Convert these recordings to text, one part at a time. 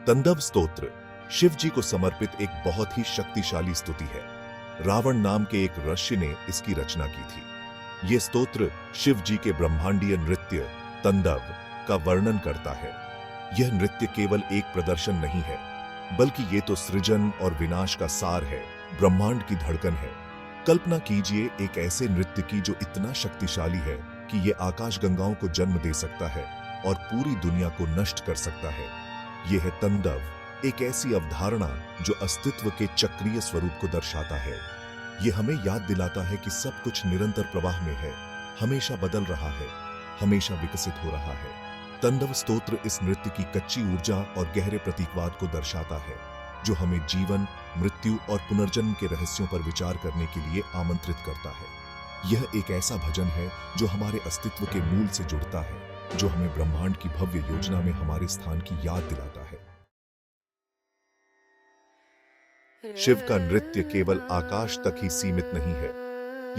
तंदव स्तोत्र शिव जी को समर्पित एक बहुत ही शक्तिशाली स्तुति है। रावण नाम के एक ऋषि ने इसकी रचना की थी। यह स्तोत्र शिव जी के ब्रह्मांडीय नृत्य तंदव का वर्णन करता है। यह नृत्य केवल एक प्रदर्शन नहीं है, बल्कि ये तो सृजन और विनाश का सार है, ब्रह्मांड की धड़कन है। कल्पना कीजिए एक ऐसे नृत्य की जो इतना शक्तिशाली है कि ये आकाश गंगाओं को जन्म दे सकता है और पूरी दुनिया को नष्ट कर सकता है। यह है तंदव, एक ऐसी अवधारणा जो अस्तित्व के चक्रीय स्वरूप को दर्शाता है। यह हमें याद दिलाता है कि सब कुछ निरंतर प्रवाह में है, हमेशा बदल रहा है, हमेशा विकसित हो रहा है। तंदव स्तोत्र इस नृत्य की कच्ची ऊर्जा और गहरे प्रतीकवाद को दर्शाता है, जो हमें जीवन, मृत्यु और पुनर्जन्म के रहस्यों पर विचार करने के लिए आमंत्रित करता है। यह एक ऐसा भजन है जो हमारे अस्तित्व के मूल से जुड़ता है, जो हमें ब्रह्मांड की भव्य योजना में हमारे स्थान की याद दिलाता है। शिव का नृत्य केवल आकाश तक ही सीमित नहीं है,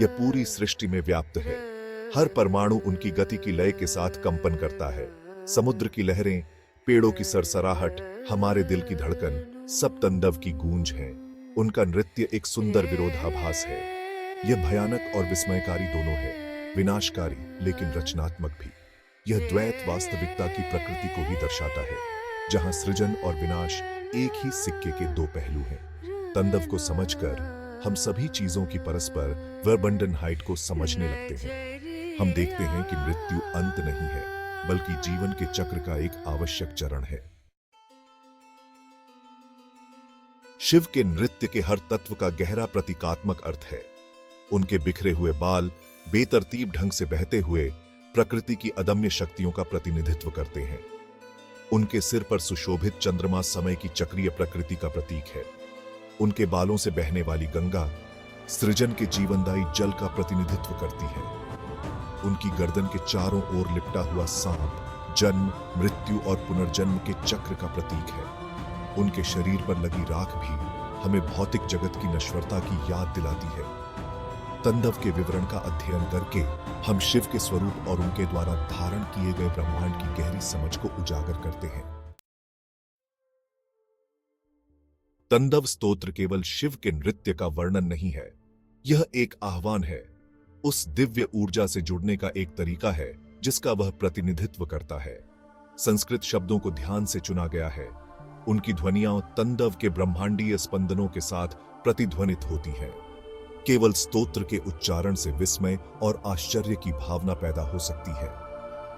यह पूरी सृष्टि में व्याप्त है। हर परमाणु उनकी गति की लय के साथ कंपन करता है। समुद्र की लहरें, पेड़ों की सरसराहट, हमारे दिल की धड़कन, सब तंदव की गूंज है। उनका नृत्य एक सुंदर विरोधाभास है। यह भयानक और विस्मयकारी दोनों है, विनाशकारी लेकिन रचनात्मक भी। यह द्वैत वास्तविकता की प्रकृति को ही दर्शाता है, जहां सृजन और विनाश एक ही सिक्के के दो पहलू हैं। तंदव को समझकर हम सभी चीजों की परस्पर वर्बंडनहाइट को समझने लगते हैं। हम देखते हैं कि मृत्यु अंत नहीं है, बल्कि जीवन के चक्र का एक आवश्यक चरण है। शिव के नृत्य के हर तत्व का गहरा प्रतीकात्मक अर्थ है। उनके बिखरे हुए बाल बेतरतीब ढंग से बहते हुए प्रकृति की अदम्य शक्तियों का प्रतिनिधित्व करते हैं। उनके सिर पर सुशोभित चंद्रमा समय की चक्रीय प्रकृति का प्रतीक है। उनके बालों से बहने वाली गंगा सृजन के जीवनदायी जल का प्रतिनिधित्व करती है। उनकी गर्दन के चारों ओर लिपटा हुआ सांप जन्म, मृत्यु और पुनर्जन्म के चक्र का प्रतीक है। उनके शरीर पर लगी राख भी हमें भौतिक जगत की नश्वरता की याद दिलाती है। तंदव के विवरण का अध्ययन करके हम शिव के स्वरूप और उनके द्वारा धारण किए गए ब्रह्मांड की गहरी समझ को उजागर करते हैं। तंदव स्तोत्र केवल शिव के नृत्य का वर्णन नहीं है, यह एक आह्वान है। उस दिव्य ऊर्जा से जुड़ने का एक तरीका है जिसका वह प्रतिनिधित्व करता है। संस्कृत शब्दों को ध्यान से चुना गया है। उनकी ध्वनियां तंदव के ब्रह्मांडीय स्पंदनों के साथ प्रतिध्वनित होती हैं। केवल स्तोत्र के उच्चारण से विस्मय और आश्चर्य की भावना पैदा हो सकती है।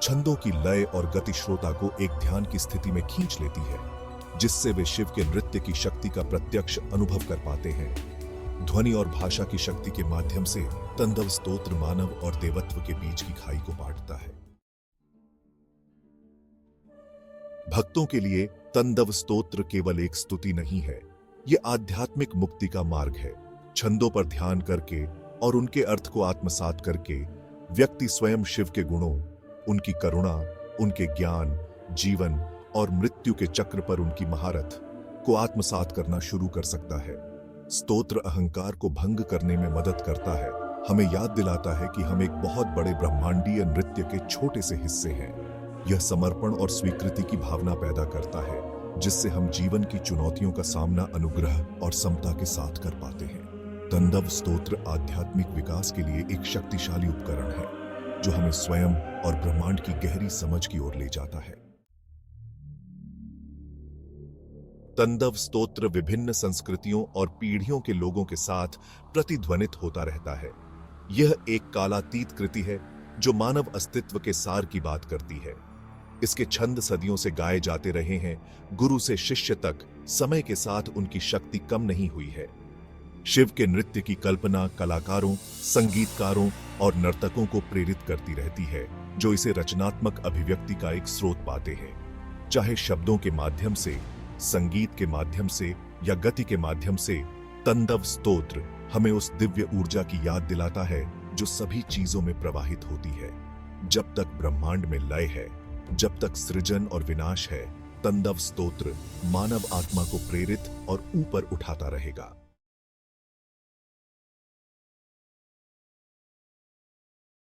छंदों की लय और गति श्रोता को एक ध्यान की स्थिति में खींच लेती है, जिससे वे शिव के नृत्य की शक्ति का प्रत्यक्ष अनुभव कर पाते हैं। ध्वनि और भाषा की शक्ति के माध्यम से तंदव स्तोत्र मानव और देवत्व के बीच की खाई को पाटता है। भक्तों के लिए तंदव स्तोत्र केवल एक स्तुति नहीं है, यह आध्यात्मिक मुक्ति का मार्ग है। छंदों पर ध्यान करके और उनके अर्थ को आत्मसात करके व्यक्ति स्वयं शिव के गुणों, उनकी करुणा, उनके ज्ञान, जीवन और मृत्यु के चक्र पर उनकी महारथ को आत्मसात करना शुरू कर सकता है। स्तोत्र अहंकार को भंग करने में मदद करता है, हमें याद दिलाता है कि हम एक बहुत बड़े ब्रह्मांडीय नृत्य के छोटे से हिस्से हैं। यह समर्पण और स्वीकृति की भावना पैदा करता है, जिससे हम जीवन की चुनौतियों का सामना अनुग्रह और समता के साथ कर पाते हैं। तंदव स्तोत्र आध्यात्मिक विकास के लिए एक शक्तिशाली उपकरण है, जो हमें स्वयं और ब्रह्मांड की गहरी समझ की ओर ले जाता है। तंदव स्तोत्र विभिन्न संस्कृतियों और पीढ़ियों के लोगों के साथ प्रतिध्वनित होता रहता है। यह एक कालातीत कृति है जो मानव अस्तित्व के सार की बात करती है। इसके छंद सदियों से गाए जाते रहे हैं। गुरु से शिष्य तक समय के साथ उनकी शक्ति कम नहीं हुई है। शिव के नृत्य की कल्पना कलाकारों, संगीतकारों और नर्तकों को प्रेरित करती रहती है, जो इसे रचनात्मक अभिव्यक्ति का एक स्रोत पाते हैं। चाहे शब्दों के माध्यम से, संगीत के माध्यम से या गति के माध्यम से, तंदव स्तोत्र हमें उस दिव्य ऊर्जा की याद दिलाता है जो सभी चीजों में प्रवाहित होती है। जब तक ब्रह्मांड में लय है, जब तक सृजन और विनाश है, तंदव स्तोत्र मानव आत्मा को प्रेरित और ऊपर उठाता रहेगा।